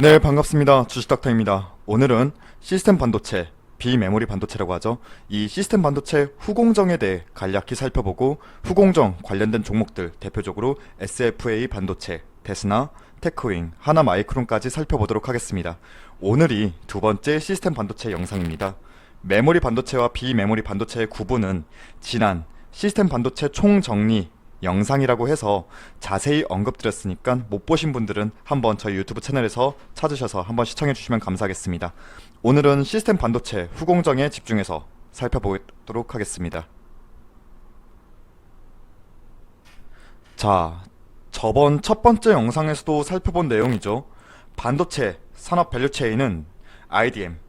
네, 반갑습니다. 주식닥터입니다. 오늘은 시스템 반도체, 비메모리 반도체라고 하죠. 이 시스템 반도체 후공정에 대해 간략히 살펴보고 후공정 관련된 종목들 대표적으로 SFA 반도체, 테스나, 테크윙, 하나마이크론까지 살펴보도록 하겠습니다. 오늘이 두 번째 시스템 반도체 영상입니다. 메모리 반도체와 비메모리 반도체의 구분은 지난 시스템 반도체 총정리 영상이라고 해서 자세히 언급드렸으니까 못 보신 분들은 한번 저희 유튜브 채널에서 찾으셔서 한번 시청해 주시면 감사하겠습니다. 오늘은 시스템 반도체 후공정에 집중해서 살펴보도록 하겠습니다. 자, 저번 첫 번째 영상에서도 살펴본 내용이죠. 반도체 산업 밸류체인은 IDM,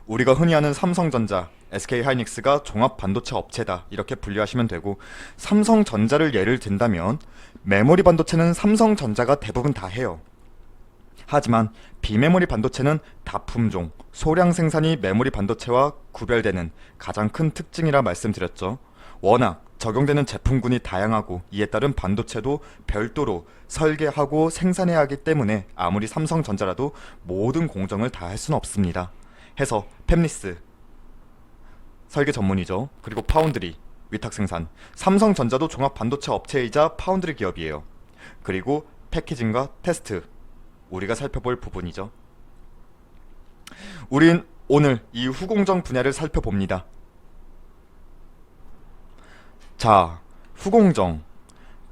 우리가 흔히 아는 삼성전자, SK하이닉스가 종합 반도체 업체다 이렇게 분류하시면 되고, 삼성전자를 예를 든다면 메모리 반도체는 삼성전자가 대부분 다 해요. 하지만 비메모리 반도체는 다품종, 소량 생산이 메모리 반도체와 구별되는 가장 큰 특징이라 말씀드렸죠. 워낙 적용되는 제품군이 다양하고 이에 따른 반도체도 별도로 설계하고 생산해야 하기 때문에 아무리 삼성전자라도 모든 공정을 다 할 수는 없습니다. 해서 팹리스 설계 전문이죠. 그리고 파운드리 위탁 생산, 삼성전자도 종합 반도체 업체이자 파운드리 기업이에요. 그리고 패키징과 테스트, 우리가 살펴볼 부분이죠. 우린 오늘 이 후공정 분야를 살펴봅니다. 자, 후공정,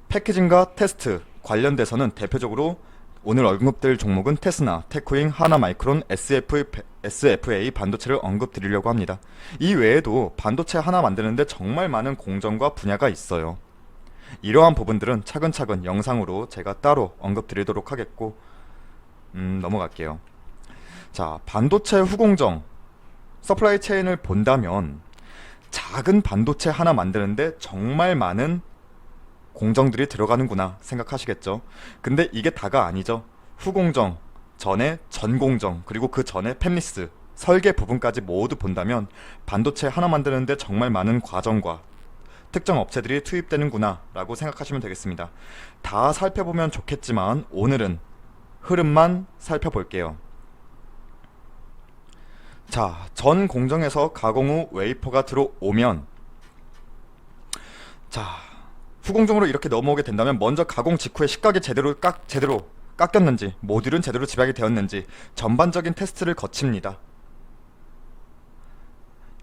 패키징과 테스트 관련돼서는 대표적으로 오늘 언급될 종목은 테스나, 테크윙, 하나마이크론, SFA 반도체를 언급드리려고 합니다. 이 외에도 반도체 하나 만드는데 정말 많은 공정과 분야가 있어요. 이러한 부분들은 차근차근 영상으로 제가 따로 언급드리도록 하겠고, 넘어갈게요. 자, 반도체 후공정, 서플라이 체인을 본다면 작은 반도체 하나 만드는데 정말 많은 공정들이 들어가는구나 생각하시겠죠. 근데 이게 다가 아니죠. 후공정 전에 전공정, 그리고 그 전에 팹리스 설계 부분까지 모두 본다면 반도체 하나 만드는데 정말 많은 과정과 특정 업체들이 투입되는구나 라고 생각하시면 되겠습니다. 다 살펴보면 좋겠지만 오늘은 흐름만 살펴볼게요. 자, 전 공정에서 가공 후 웨이퍼가 들어오면, 자, 후공정으로 이렇게 넘어오게 된다면 먼저 가공 직후에 식각이 제대로 깎였는지, 모듈은 제대로 집약이 되었는지 전반적인 테스트를 거칩니다.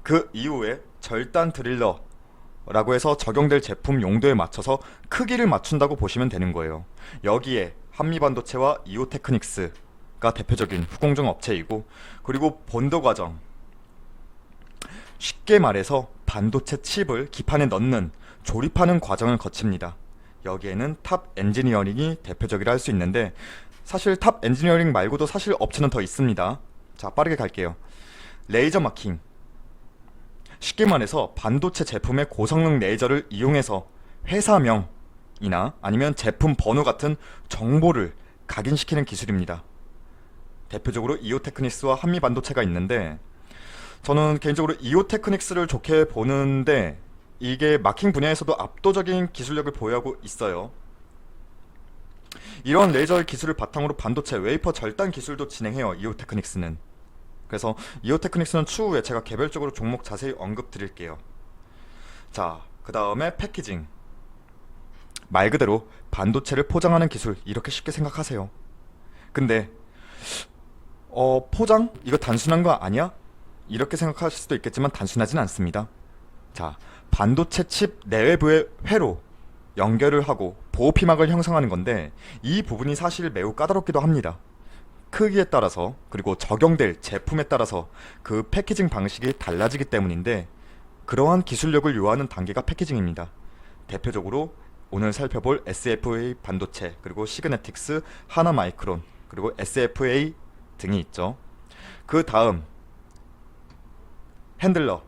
그 이후에 절단 드릴러라고 해서 적용될 제품 용도에 맞춰서 크기를 맞춘다고 보시면 되는 거예요. 여기에 한미반도체와 이오테크닉스가 대표적인 후공정 업체이고, 그리고 본도 과정, 쉽게 말해서 반도체 칩을 기판에 넣는 조립하는 과정을 거칩니다. 여기에는 탑 엔지니어링이 대표적이라 할 수 있는데, 사실 탑 엔지니어링 말고도 사실 업체는 더 있습니다. 자, 빠르게 갈게요. 레이저 마킹, 쉽게 말해서 반도체 제품의 고성능 레이저를 이용해서 회사명이나 아니면 제품 번호 같은 정보를 각인시키는 기술입니다. 대표적으로 이오테크닉스와 한미반도체가 있는데, 저는 개인적으로 이오테크닉스를 좋게 보는데 이게 마킹 분야에서도 압도적인 기술력을 보유하고 있어요. 이런 레이저 기술을 바탕으로 반도체 웨이퍼 절단 기술도 진행해요, 이오테크닉스는. 그래서 이오테크닉스는 추후에 제가 개별적으로 종목 자세히 언급드릴게요. 자, 그 다음에 패키징, 말 그대로 반도체를 포장하는 기술, 이렇게 쉽게 생각하세요. 근데 포장? 이거 단순한 거 아니야? 이렇게 생각하실 수도 있겠지만 단순하진 않습니다. 자, 반도체 칩 내외부의 회로 연결을 하고 보호 피막을 형성하는 건데, 이 부분이 사실 매우 까다롭기도 합니다. 크기에 따라서, 그리고 적용될 제품에 따라서 그 패키징 방식이 달라지기 때문인데, 그러한 기술력을 요하는 단계가 패키징입니다. 대표적으로 오늘 살펴볼 SFA 반도체, 그리고 시그네틱스, 하나마이크론, 그리고 SFA 등이 있죠. 그 다음 핸들러,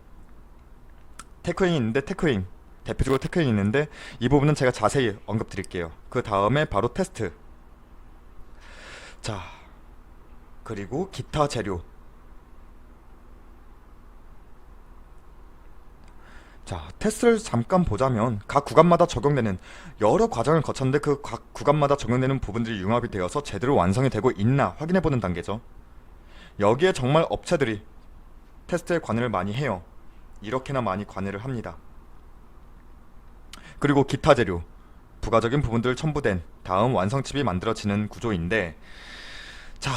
테크윙이 있는데, 테크윙 대표적으로 테크윙이 있는데 이 부분은 제가 자세히 언급드릴게요. 그 다음에 바로 테스트, 자, 그리고 기타 재료. 자, 테스트를 잠깐 보자면 각 구간마다 적용되는 여러 과정을 거쳤는데 그 각 구간마다 적용되는 부분들이 융합이 되어서 제대로 완성이 되고 있나 확인해보는 단계죠. 여기에 정말 업체들이 테스트에 관여를 많이 해요. 이렇게나 많이 관여를 합니다. 그리고 기타 재료, 부가적인 부분들 첨부된 다음 완성칩이 만들어지는 구조인데, 자,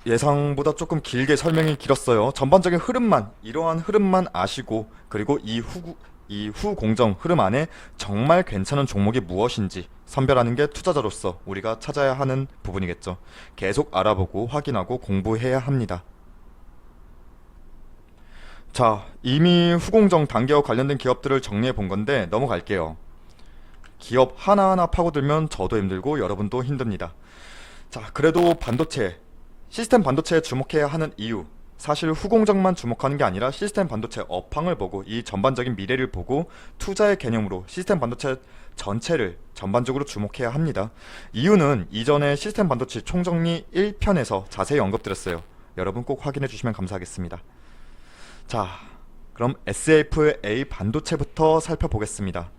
예상보다 조금 길게 설명이 길었어요. 전반적인 흐름만, 이러한 흐름만 아시고, 그리고 이 후 공정 흐름 안에 정말 괜찮은 종목이 무엇인지 선별하는 게 투자자로서 우리가 찾아야 하는 부분이겠죠. 계속 알아보고 확인하고 공부해야 합니다. 자, 이미 후공정 단계와 관련된 기업들을 정리해 본 건데 넘어갈게요. 기업 하나하나 파고들면 저도 힘들고 여러분도 힘듭니다. 자, 그래도 반도체, 시스템 반도체에 주목해야 하는 이유, 사실 후공정만 주목하는 게 아니라 시스템 반도체 업황을 보고 이 전반적인 미래를 보고 투자의 개념으로 시스템 반도체 전체를 전반적으로 주목해야 합니다. 이유는 이전에 시스템 반도체 총정리 1편에서 자세히 언급드렸어요. 여러분 꼭 확인해 주시면 감사하겠습니다. 자, 그럼 SFA 반도체부터 살펴보겠습니다.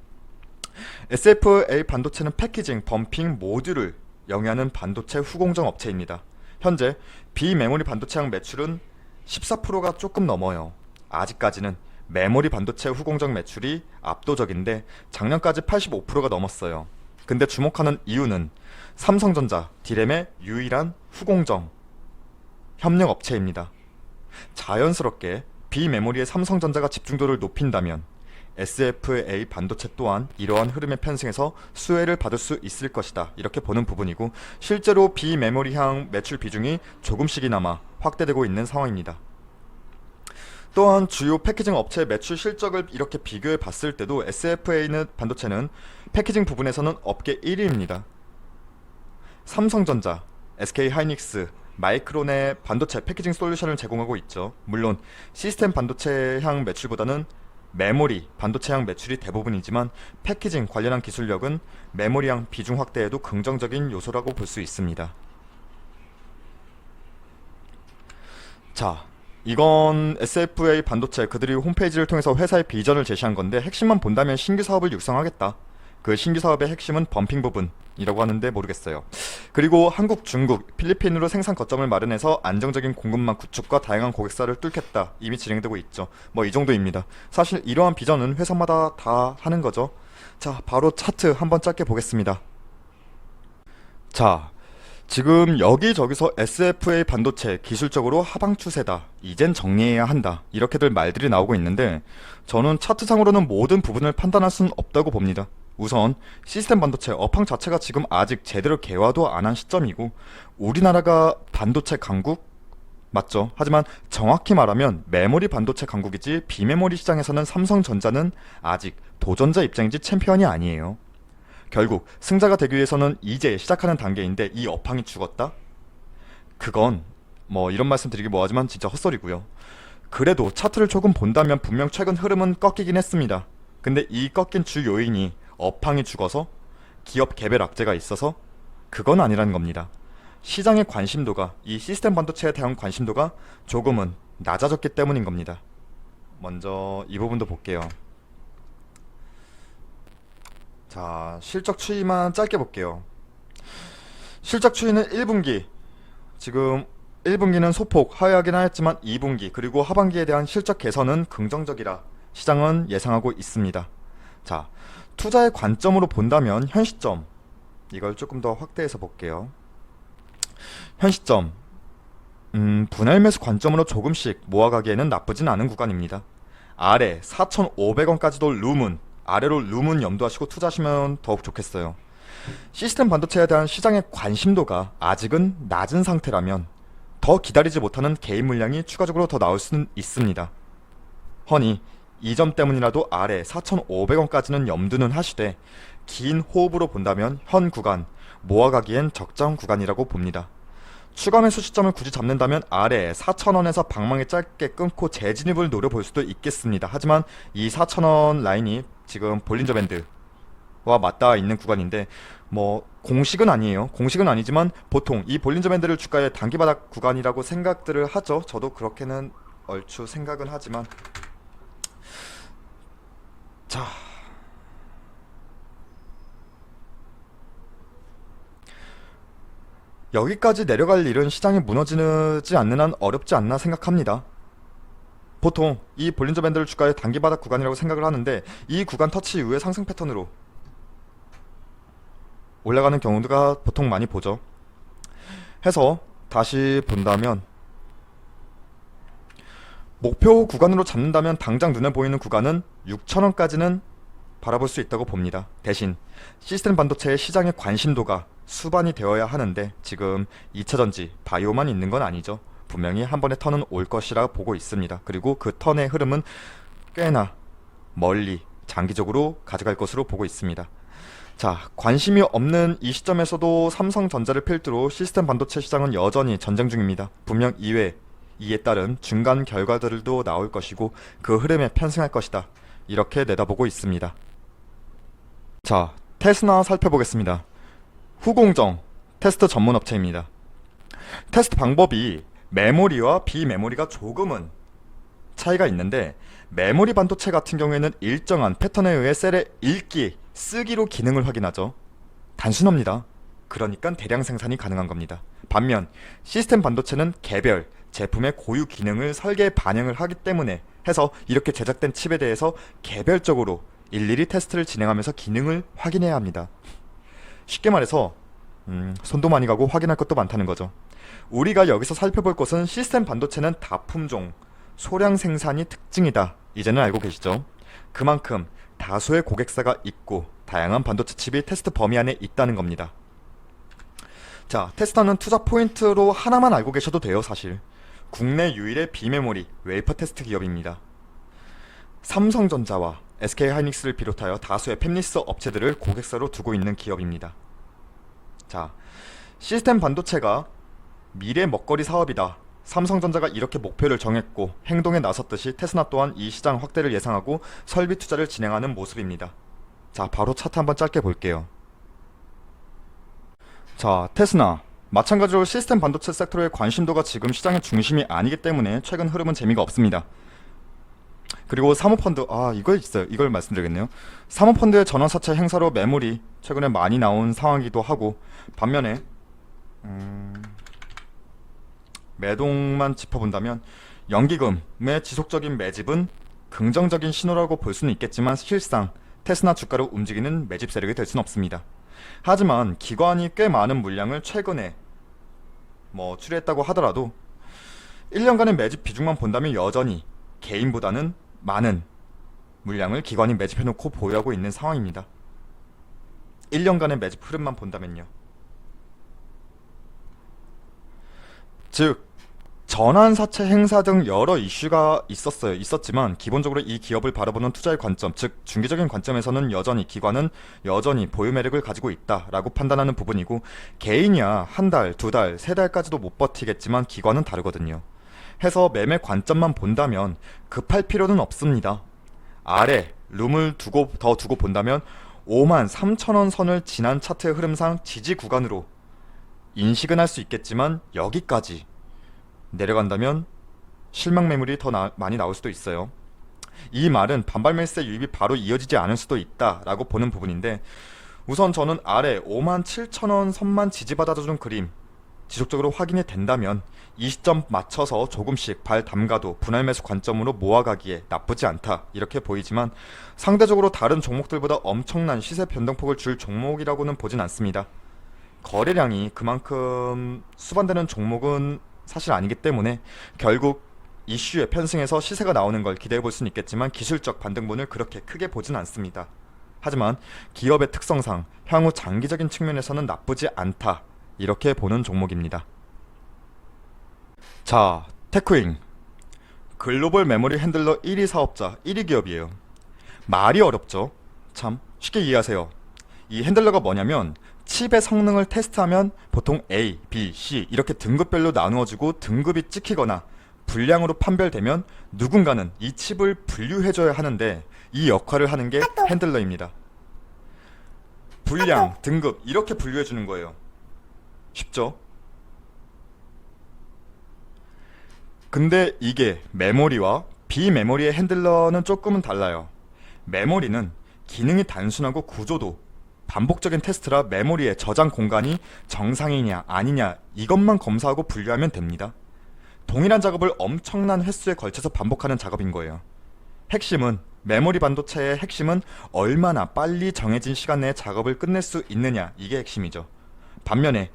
SFA 반도체는 패키징, 범핑, 모듈을 영위하는 반도체 후공정 업체입니다. 현재 비메모리 반도체향 매출은 14%가 조금 넘어요. 아직까지는 메모리 반도체 후공정 매출이 압도적인데 작년까지 85%가 넘었어요. 근데 주목하는 이유는 삼성전자, 디램의 유일한 후공정 협력 업체입니다. 자연스럽게 비메모리의 삼성전자가 집중도를 높인다면 SFA 반도체 또한 이러한 흐름의 편승에서 수혜를 받을 수 있을 것이다, 이렇게 보는 부분이고, 실제로 비메모리향 매출 비중이 조금씩이나마 확대되고 있는 상황입니다. 또한 주요 패키징 업체의 매출 실적을 이렇게 비교해 봤을 때도 SFA 반도체는 패키징 부분에서는 업계 1위입니다. 삼성전자, SK하이닉스, 마이크론의 반도체 패키징 솔루션을 제공하고 있죠. 물론 시스템 반도체향 매출보다는 메모리 반도체향 매출이 대부분이지만 패키징 관련한 기술력은 메모리향 비중 확대에도 긍정적인 요소라고 볼 수 있습니다. 자, 이건 SFA 반도체 그들이 홈페이지를 통해서 회사의 비전을 제시한 건데, 핵심만 본다면 신규 사업을 육성하겠다, 그 신규 사업의 핵심은 범핑 부분이라고 하는데 모르겠어요. 그리고 한국, 중국, 필리핀으로 생산 거점을 마련해서 안정적인 공급망 구축과 다양한 고객사를 뚫겠다, 이미 진행되고 있죠. 뭐 이 정도입니다. 사실 이러한 비전은 회사마다 다 하는 거죠. 자, 바로 차트 한번 짧게 보겠습니다. 자, 지금 여기저기서 SFA 반도체 기술적으로 하방 추세다, 이젠 정리해야 한다, 이렇게들 말들이 나오고 있는데, 저는 차트상으로는 모든 부분을 판단할 수는 없다고 봅니다. 우선 시스템 반도체 업황 자체가 지금 아직 제대로 개화도 안 한 시점이고, 우리나라가 반도체 강국 맞죠? 하지만 정확히 말하면 메모리 반도체 강국이지 비메모리 시장에서는 삼성전자는 아직 도전자 입장이지 챔피언이 아니에요. 결국 승자가 되기 위해서는 이제 시작하는 단계인데 이 업황이 죽었다? 그건 뭐 이런 말씀 드리기 뭐하지만 진짜 헛소리고요. 그래도 차트를 조금 본다면 분명 최근 흐름은 꺾이긴 했습니다. 근데 이 꺾인 주 요인이 업황이 죽어서 기업 개별 악재가 있어서 그건 아니라는 겁니다. 시장의 관심도가, 이 시스템 반도체에 대한 관심도가 조금은 낮아졌기 때문인 겁니다. 먼저 이 부분도 볼게요. 자, 실적 추이만 짧게 볼게요. 실적 추이는 1분기, 지금 1분기는 소폭 하회하긴 하였지만 2분기 그리고 하반기에 대한 실적 개선은 긍정적이라 시장은 예상하고 있습니다. 자, 투자의 관점으로 본다면 현 시점, 이걸 조금 더 확대해서 볼게요. 현 시점, 분할 매수 관점으로 조금씩 모아가기에는 나쁘진 않은 구간입니다. 아래 4,500원까지도 룸은, 아래로 룸은 염두하시고 투자하시면 더욱 좋겠어요. 시스템 반도체에 대한 시장의 관심도가 아직은 낮은 상태라면 더 기다리지 못하는 개인 물량이 추가적으로 더 나올 수는 있습니다. 허니 이 점 때문이라도 아래 4,500원까지는 염두는 하시되 긴 호흡으로 본다면 현 구간 모아가기엔 적정 구간이라고 봅니다. 추가 매수 시점을 굳이 잡는다면 아래 4,000원에서 방망이 짧게 끊고 재진입을 노려볼 수도 있겠습니다. 하지만 이 4,000원 라인이 지금 볼린저 밴드와 맞닿아 있는 구간인데, 뭐 공식은 아니에요. 공식은 아니지만 보통 이 볼린저 밴드를 주가의 단기 바닥 구간이라고 생각들을 하죠. 저도 그렇게는 얼추 생각은 하지만 자, 여기까지 내려갈 일은 시장이 무너지지 않는 한 어렵지 않나 생각합니다. 보통 이 볼린저 밴드를 주가의 단기 바닥 구간이라고 생각을 하는데, 이 구간 터치 이후에 상승 패턴으로 올라가는 경우가 보통 많이 보죠. 해서 다시 본다면 목표 구간으로 잡는다면 당장 눈에 보이는 구간은 6,000원까지는 바라볼 수 있다고 봅니다. 대신 시스템 반도체의 시장의 관심도가 수반이 되어야 하는데 지금 2차전지, 바이오만 있는 건 아니죠. 분명히 한 번의 턴은 올 것이라 보고 있습니다. 그리고 그 턴의 흐름은 꽤나 멀리 장기적으로 가져갈 것으로 보고 있습니다. 자, 관심이 없는 이 시점에서도 삼성전자를 필두로 시스템 반도체 시장은 여전히 전쟁 중입니다. 분명 이에 따른 중간 결과들도 나올 것이고 그 흐름에 편승할 것이다, 이렇게 내다보고 있습니다. 자, 테스나 살펴보겠습니다. 후공정 테스트 전문 업체입니다. 테스트 방법이 메모리와 비메모리가 조금은 차이가 있는데, 메모리 반도체 같은 경우에는 일정한 패턴에 의해 셀의 읽기, 쓰기로 기능을 확인하죠. 단순합니다. 그러니까 대량 생산이 가능한 겁니다. 반면 시스템 반도체는 개별 제품의 고유 기능을 설계에 반영을 하기 때문에 해서 이렇게 제작된 칩에 대해서 개별적으로 일일이 테스트를 진행하면서 기능을 확인해야 합니다. 쉽게 말해서 손도 많이 가고 확인할 것도 많다는 거죠. 우리가 여기서 살펴볼 것은 시스템 반도체는 다품종, 소량 생산이 특징이다, 이제는 알고 계시죠? 그만큼 다수의 고객사가 있고 다양한 반도체 칩이 테스트 범위 안에 있다는 겁니다. 자, 테스터는 투자 포인트로 하나만 알고 계셔도 돼요. 사실 국내 유일의 비메모리 웨이퍼 테스트 기업입니다. 삼성전자와 SK하이닉스를 비롯하여 다수의 팹리스 업체들을 고객사로 두고 있는 기업입니다. 자, 시스템 반도체가 미래 먹거리 사업이다, 삼성전자가 이렇게 목표를 정했고 행동에 나섰듯이 테스나 또한 이 시장 확대를 예상하고 설비 투자를 진행하는 모습입니다. 자, 바로 차트 한번 짧게 볼게요. 자, 테스나 마찬가지로 시스템 반도체 섹터의 관심도가 지금 시장의 중심이 아니기 때문에 최근 흐름은 재미가 없습니다. 그리고 사모펀드, 이거 있어요. 이걸 말씀드리겠네요. 사모펀드의 전환사채 행사로 매물이 최근에 많이 나온 상황이기도 하고, 반면에 매동만 짚어본다면 연기금의 지속적인 매집은 긍정적인 신호라고 볼 수는 있겠지만 실상 테스나 주가를 움직이는 매집 세력이 될 수는 없습니다. 하지만 기관이 꽤 많은 물량을 최근에 출회했다고 하더라도 1년간의 매집 비중만 본다면 여전히 개인보다는 많은 물량을 기관이 매집해놓고 보유하고 있는 상황입니다. 1년간의 매집 흐름만 본다면요. 즉 전환사채 행사 등 여러 이슈가 있었지만 기본적으로 이 기업을 바라보는 투자의 관점, 즉 중기적인 관점에서는 여전히 기관은 여전히 보유 매력을 가지고 있다라고 판단하는 부분이고, 개인이야 한 달, 두 달, 세 달까지도 못 버티겠지만 기관은 다르거든요. 해서 매매 관점만 본다면 급할 필요는 없습니다. 아래 룸을 더 두고 본다면 53,000원 선을 지난 차트의 흐름상 지지 구간으로 인식은 할 수 있겠지만 여기까지 내려간다면 실망 매물이 더 많이 나올 수도 있어요. 이 말은 반발 매수세 유입이 바로 이어지지 않을 수도 있다라고 보는 부분인데, 우선 저는 아래 57,000원 선만 지지받아주는 그림 지속적으로 확인이 된다면 이 시점 맞춰서 조금씩 발 담가도 분할 매수 관점으로 모아가기에 나쁘지 않다, 이렇게 보이지만 상대적으로 다른 종목들보다 엄청난 시세 변동폭을 줄 종목이라고는 보진 않습니다. 거래량이 그만큼 수반되는 종목은 사실 아니기 때문에 결국 이슈에 편승해서 시세가 나오는 걸 기대해 볼 수는 있겠지만 기술적 반등분을 그렇게 크게 보진 않습니다. 하지만 기업의 특성상 향후 장기적인 측면에서는 나쁘지 않다, 이렇게 보는 종목입니다. 자, 테크윙 글로벌 메모리 핸들러 1위 사업자 1위 기업이에요. 말이 어렵죠? 참 쉽게 이해하세요. 이 핸들러가 뭐냐면 칩의 성능을 테스트하면 보통 A, B, C 이렇게 등급별로 나누어지고 등급이 찍히거나 분량으로 판별되면 누군가는 이 칩을 분류해줘야 하는데 이 역할을 하는 게 핸들러입니다. 분량, 등급 이렇게 분류해주는 거예요. 쉽죠? 근데 이게 메모리와 비메모리의 핸들러는 조금은 달라요. 메모리는 기능이 단순하고 구조도 반복적인 테스트라 메모리의 저장 공간이 정상이냐 아니냐 이것만 검사하고 분류하면 됩니다. 동일한 작업을 엄청난 횟수에 걸쳐서 반복하는 작업인 거예요. 핵심은 메모리 반도체의 핵심은 얼마나 빨리 정해진 시간 내에 작업을 끝낼 수 있느냐, 이게 핵심이죠. 반면에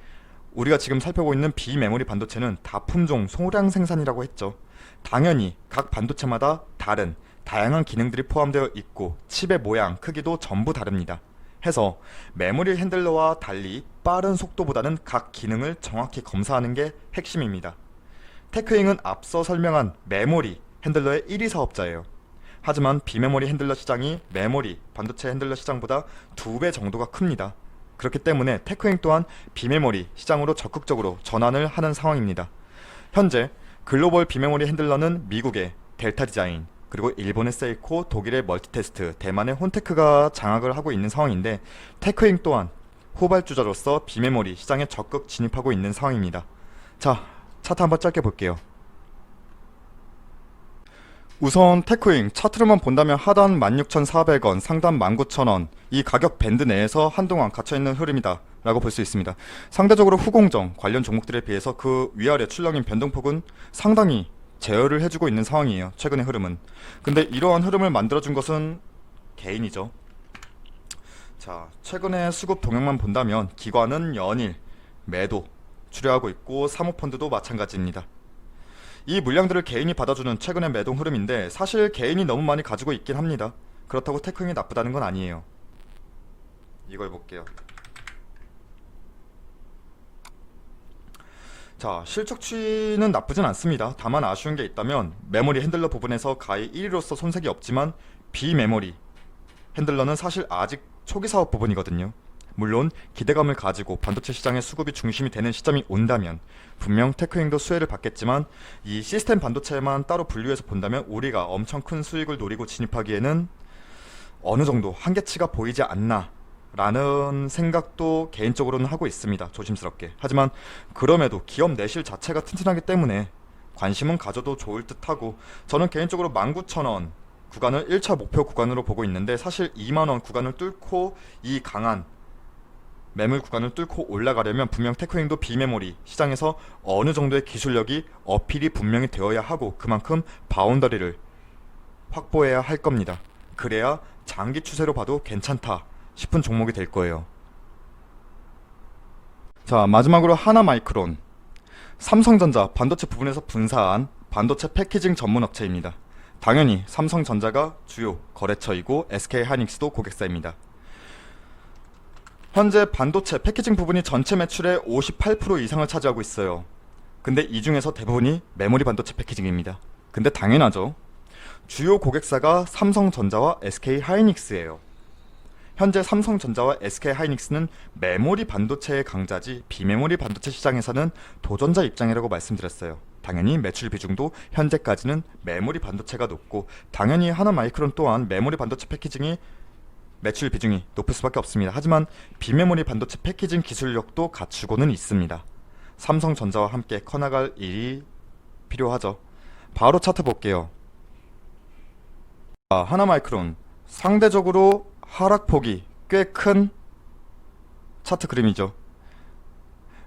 우리가 지금 살펴보고 있는 비메모리 반도체는 다품종 소량 생산이라고 했죠. 당연히 각 반도체마다 다른 다양한 기능들이 포함되어 있고 칩의 모양, 크기도 전부 다릅니다. 해서 메모리 핸들러와 달리 빠른 속도보다는 각 기능을 정확히 검사하는 게 핵심입니다. 테크잉은 앞서 설명한 메모리 핸들러의 1위 사업자예요. 하지만 비메모리 핸들러 시장이 메모리 반도체 핸들러 시장보다 2배 정도가 큽니다. 그렇기 때문에 테크잉 또한 비메모리 시장으로 적극적으로 전환을 하는 상황입니다. 현재 글로벌 비메모리 핸들러는 미국의 델타 디자인, 그리고 일본의 세이코, 독일의 멀티테스트, 대만의 혼테크가 장악을 하고 있는 상황인데, 테크잉 또한 후발주자로서 비메모리 시장에 적극 진입하고 있는 상황입니다. 자, 차트 한번 짧게 볼게요. 우선 테크잉 차트로만 본다면 하단 16,400원, 상단 19,000원, 이 가격 밴드 내에서 한동안 갇혀있는 흐름이다 라고 볼 수 있습니다. 상대적으로 후공정 관련 종목들에 비해서 그 위아래 출렁인 변동폭은 상당히 제어를 해주고 있는 상황이에요. 최근의 흐름은. 근데 이러한 흐름을 만들어준 것은 개인이죠. 자, 최근의 수급 동향만 본다면 기관은 연일 매도 출하하고 있고 사모펀드도 마찬가지입니다. 이 물량들을 개인이 받아주는 최근의 매동 흐름인데, 사실 개인이 너무 많이 가지고 있긴 합니다. 그렇다고 테크잉이 나쁘다는 건 아니에요. 이걸 볼게요. 자, 실적 추이는 나쁘진 않습니다. 다만 아쉬운 게 있다면 메모리 핸들러 부분에서 가히 1위로서 손색이 없지만 비메모리 핸들러는 사실 아직 초기 사업 부분이거든요. 물론 기대감을 가지고 반도체 시장의 수급이 중심이 되는 시점이 온다면 분명 테크잉도 수혜를 받겠지만, 이 시스템 반도체만 따로 분류해서 본다면 우리가 엄청 큰 수익을 노리고 진입하기에는 어느 정도 한계치가 보이지 않나 라는 생각도 개인적으로는 하고 있습니다. 조심스럽게. 하지만 그럼에도 기업 내실 자체가 튼튼하기 때문에 관심은 가져도 좋을 듯하고, 저는 개인적으로 19,000원 구간을 1차 목표 구간으로 보고 있는데, 사실 2만원 구간을 뚫고 이 강한 매물 구간을 뚫고 올라가려면 분명 테크잉도 비메모리 시장에서 어느 정도의 기술력이 어필이 분명히 되어야 하고, 그만큼 바운더리를 확보해야 할 겁니다. 그래야 장기 추세로 봐도 괜찮다 싶은 종목이 될 거예요. 자, 마지막으로 하나마이크론. 삼성전자 반도체 부분에서 분사한 반도체 패키징 전문 업체입니다. 당연히 삼성전자가 주요 거래처이고 SK하이닉스도 고객사입니다. 현재 반도체 패키징 부분이 전체 매출의 58% 이상을 차지하고 있어요. 근데 이 중에서 대부분이 메모리 반도체 패키징입니다. 근데 당연하죠. 주요 고객사가 삼성전자와 SK하이닉스예요. 현재 삼성전자와 SK하이닉스는 메모리 반도체의 강자지 비메모리 반도체 시장에서는 도전자 입장이라고 말씀드렸어요. 당연히 매출 비중도 현재까지는 메모리 반도체가 높고, 당연히 하나마이크론 또한 메모리 반도체 패키징이 매출 비중이 높을 수밖에 없습니다. 하지만 비메모리 반도체 패키징 기술력도 갖추고는 있습니다. 삼성전자와 함께 커나갈 일이 필요하죠. 바로 차트 볼게요. 하나마이크론 상대적으로 하락폭이 꽤 큰 차트 그림이죠.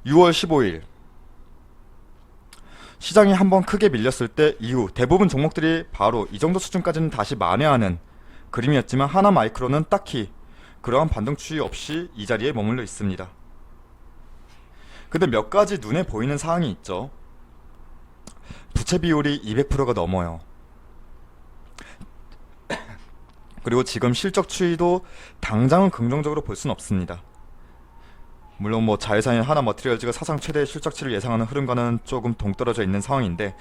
6월 15일 시장이 한번 크게 밀렸을 때 이후 대부분 종목들이 바로 이 정도 수준까지는 다시 만회하는 그림이었지만, 하나마이크론은 딱히 그러한 반등 추이 없이 이 자리에 머물러 있습니다. 근데 몇 가지 눈에 보이는 사항이 있죠. 부채 비율이 200%가 넘어요. 그리고 지금 실적 추이도 당장은 긍정적으로 볼 수는 없습니다. 물론 자회사인 하나머티리얼즈가 사상 최대의 실적치를 예상하는 흐름과는 조금 동떨어져 있는 상황인데,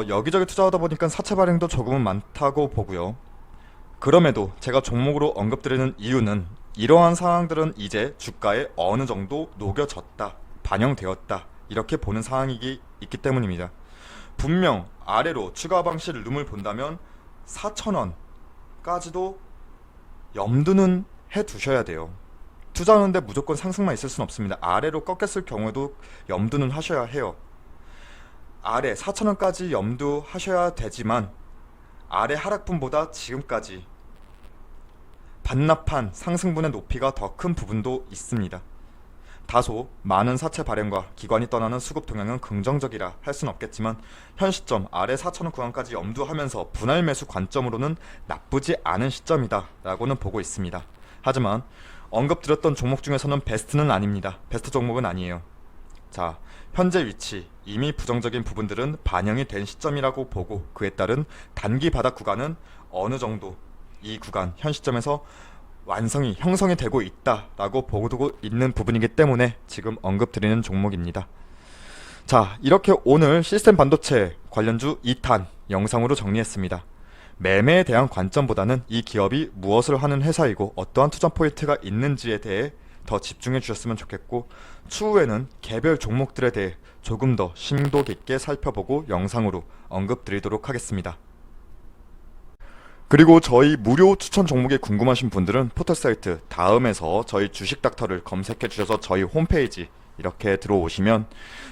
여기저기 투자하다 보니까 사채 발행도 조금은 많다고 보고요. 그럼에도 제가 종목으로 언급드리는 이유는 이러한 상황들은 이제 주가에 어느 정도 녹여졌다, 반영되었다 이렇게 보는 상황이 있기 때문입니다. 분명 아래로 추가 방식 룸을 본다면 4,000원까지도 염두는 해두셔야 돼요. 투자하는데 무조건 상승만 있을 수는 없습니다. 아래로 꺾였을 경우에도 염두는 하셔야 해요. 아래 4,000원까지 염두하셔야 되지만, 아래 하락분보다 지금까지 반납한 상승분의 높이가 더 큰 부분도 있습니다. 다소 많은 사채 발행과 기관이 떠나는 수급 동향은 긍정적이라 할 수는 없겠지만 현 시점 아래 4,000원 구간까지 염두하면서 분할 매수 관점으로는 나쁘지 않은 시점이다 라고는 보고 있습니다. 하지만 언급드렸던 종목 중에서는 베스트는 아닙니다. 베스트 종목은 아니에요. 자, 현재 위치 이미 부정적인 부분들은 반영이 된 시점이라고 보고 그에 따른 단기 바닥 구간은 어느 정도 이 구간 현 시점에서 형성이 되고 있다라고 보고 있는 부분이기 때문에 지금 언급드리는 종목입니다. 자, 이렇게 오늘 시스템 반도체 관련주 2탄 영상으로 정리했습니다. 매매에 대한 관점보다는 이 기업이 무엇을 하는 회사이고 어떠한 투자 포인트가 있는지에 대해 더 집중해 주셨으면 좋겠고, 추후에는 개별 종목들에 대해 조금 더 심도 깊게 살펴보고 영상으로 언급드리도록 하겠습니다. 그리고 저희 무료 추천 종목이 궁금하신 분들은 포털사이트 다음에서 저희 주식닥터를 검색해 주셔서 저희 홈페이지 이렇게 들어오시면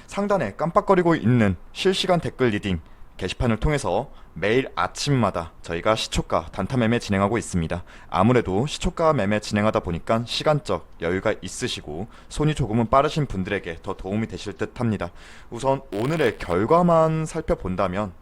상단에 깜빡거리고 있는 실시간 댓글 리딩 게시판을 통해서 매일 아침마다 저희가 시초가 단타 매매 진행하고 있습니다. 아무래도 시초가 매매 진행하다 보니까 시간적 여유가 있으시고 손이 조금은 빠르신 분들에게 더 도움이 되실 듯 합니다. 우선 오늘의 결과만 살펴본다면,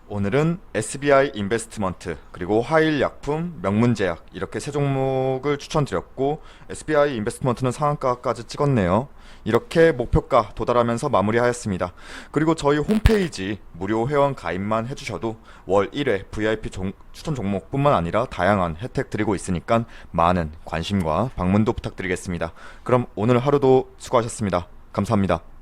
오늘은 SBI 인베스트먼트 그리고 화일약품, 명문제약 이렇게 세 종목을 추천드렸고 SBI 인베스트먼트는 상한가까지 찍었네요. 이렇게 목표가 도달하면서 마무리하였습니다. 그리고 저희 홈페이지 무료 회원 가입만 해주셔도 월 1회 VIP 추천 종목뿐만 아니라 다양한 혜택 드리고 있으니까 많은 관심과 방문도 부탁드리겠습니다. 그럼 오늘 하루도 수고하셨습니다. 감사합니다.